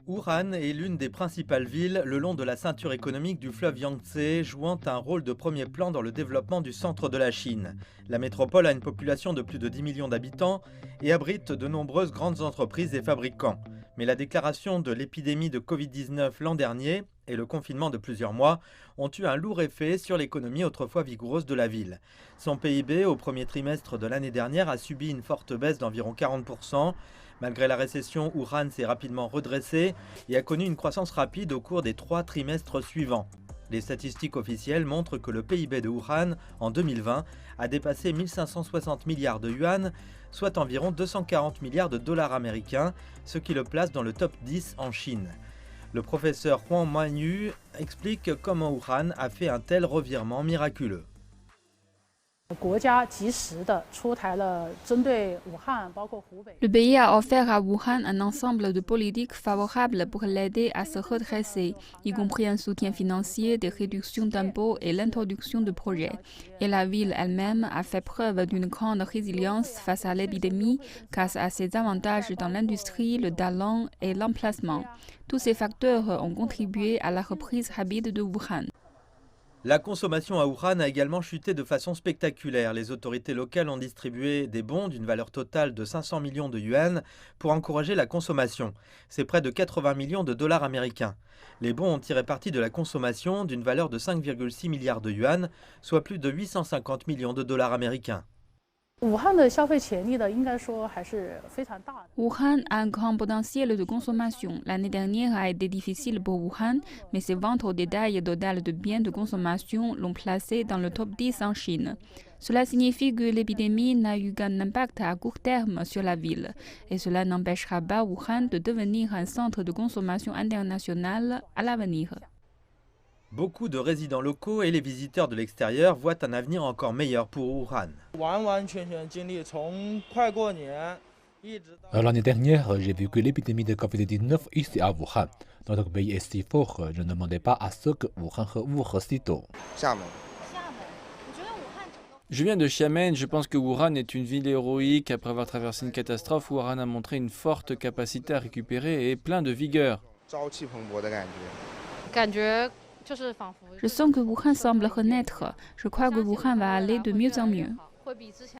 Wuhan est l'une des principales villes le long de la ceinture économique du fleuve Yangtze, jouant un rôle de premier plan dans le développement du centre de la Chine. La métropole a une population de plus de 10 millions d'habitants et abrite de nombreuses grandes entreprises et fabricants. Mais la déclaration de l'épidémie de Covid-19 l'an dernier et le confinement de plusieurs mois ont eu un lourd effet sur l'économie autrefois vigoureuse de la ville. Son PIB au premier trimestre de l'année dernière a subi une forte baisse d'environ 40%. Malgré la récession, Wuhan s'est rapidement redressé et a connu une croissance rapide au cours des 3 trimestres suivants. Les statistiques officielles montrent que le PIB de Wuhan en 2020 a dépassé 1560 milliards de yuan, soit environ 240 milliards de dollars américains, ce qui le place dans le top 10 en Chine. Le professeur Huang Manyu explique comment Wuhan a fait un tel revirement miraculeux. Le pays a offert à Wuhan un ensemble de politiques favorables pour l'aider à se redresser, y compris un soutien financier, des réductions d'impôts et l'introduction de projets. Et la ville elle-même a fait preuve d'une grande résilience face à l'épidémie grâce à ses avantages dans l'industrie, le talent et l'emplacement. Tous ces facteurs ont contribué à la reprise rapide de Wuhan. La consommation à Wuhan a également chuté de façon spectaculaire. Les autorités locales ont distribué des bons d'une valeur totale de 500 millions de yuan pour encourager la consommation. C'est près de 80 millions de dollars américains. Les bons ont tiré parti de la consommation d'une valeur de 5,6 milliards de yuan, soit plus de 850 millions de dollars américains. Wuhan a un grand potentiel de consommation. L'année dernière a été difficile pour Wuhan, mais ses ventes au détail totales de biens de consommation l'ont placé dans le top 10 en Chine. Cela signifie que l'épidémie n'a eu qu'un impact à court terme sur la ville, et cela n'empêchera pas Wuhan de devenir un centre de consommation international à l'avenir. Beaucoup de résidents locaux et les visiteurs de l'extérieur voient un avenir encore meilleur pour Wuhan. L'année dernière, j'ai vécu l'épidémie de Covid-19 ici à Wuhan. Notre pays est si fort, je ne demandais pas à ce que Wuhan rouvre si tôt. Je viens de Xiamen, je pense que Wuhan est une ville héroïque. Après avoir traversé une catastrophe, Wuhan a montré une forte capacité à récupérer et plein de vigueur. Je sens que Wuhan semble renaître. Je crois que Wuhan va aller de mieux en mieux.